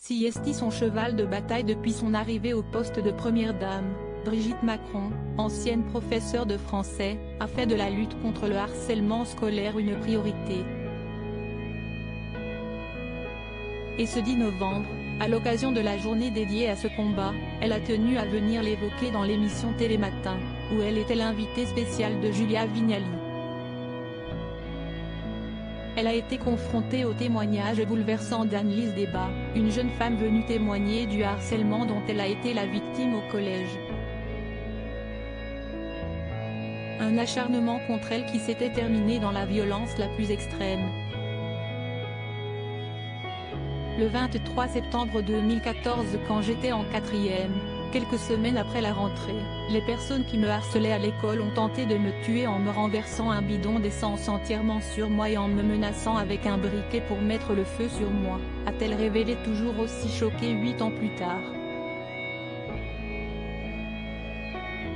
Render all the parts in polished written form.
CST son cheval de bataille depuis son arrivée au poste de première dame, Brigitte Macron, ancienne professeure de français, a fait de la lutte contre le harcèlement scolaire une priorité. Et ce 10 novembre, à l'occasion de la journée dédiée à ce combat, elle a tenu à venir l'évoquer dans l'émission Télématin, où elle était l'invitée spéciale de Julia Vignali. Elle a été confrontée au témoignage bouleversant d'Annelise Debat, une jeune femme venue témoigner du harcèlement dont elle a été la victime au collège. Un acharnement contre elle qui s'était terminé dans la violence la plus extrême. Le 23 septembre 2014, quand j'étais en 4e, quelques semaines après la rentrée, les personnes qui me harcelaient à l'école ont tenté de me tuer en me renversant un bidon d'essence entièrement sur moi et en me menaçant avec un briquet pour mettre le feu sur moi, a-t-elle révélé toujours aussi choquée 8 ans plus tard.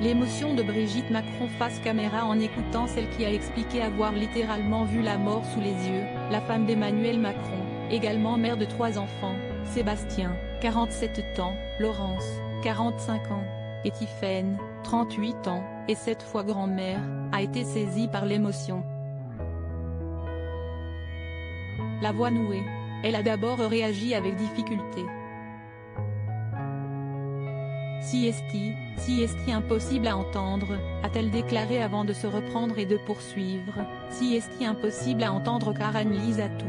L'émotion de Brigitte Macron face caméra en écoutant celle qui a expliqué avoir littéralement vu la mort sous les yeux, la femme d'Emmanuel Macron, également mère de 3 enfants, Sébastien, 47 ans, Laurence, 45 ans, et Tiffaine, 38 ans, et 7 fois grand-mère, a été saisie par l'émotion. La voix nouée. Elle a d'abord réagi avec difficulté. CST impossible à entendre, a-t-elle déclaré avant de se reprendre et de poursuivre. CST impossible à entendre car Annelise a tout.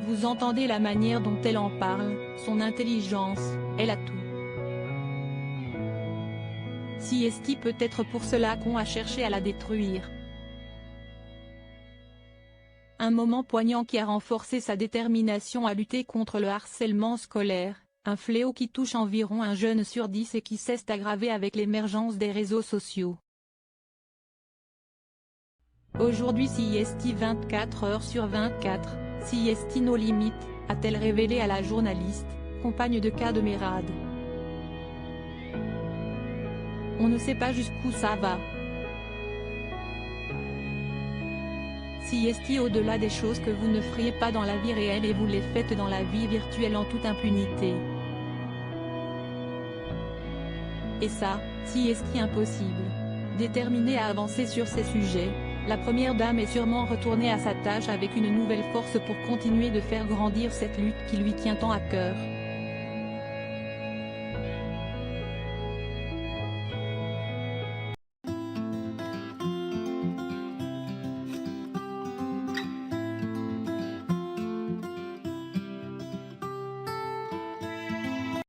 Vous entendez la manière dont elle en parle, son intelligence, elle a tout. CST peut-être pour cela qu'on a cherché à la détruire. Un moment poignant qui a renforcé sa détermination à lutter contre le harcèlement scolaire, un fléau qui touche environ un jeune sur 10 et qui cesse d'aggraver avec l'émergence des réseaux sociaux. Aujourd'hui CST 24 heures sur 24, CST No Limites, a-t-elle révélé à la journaliste, compagne de cas de Mérad. On ne sait pas jusqu'où ça va. CST au-delà des choses que vous ne feriez pas dans la vie réelle et vous les faites dans la vie virtuelle en toute impunité. Et ça, CST impossible. Déterminée à avancer sur ces sujets, la première dame est sûrement retournée à sa tâche avec une nouvelle force pour continuer de faire grandir cette lutte qui lui tient tant à cœur.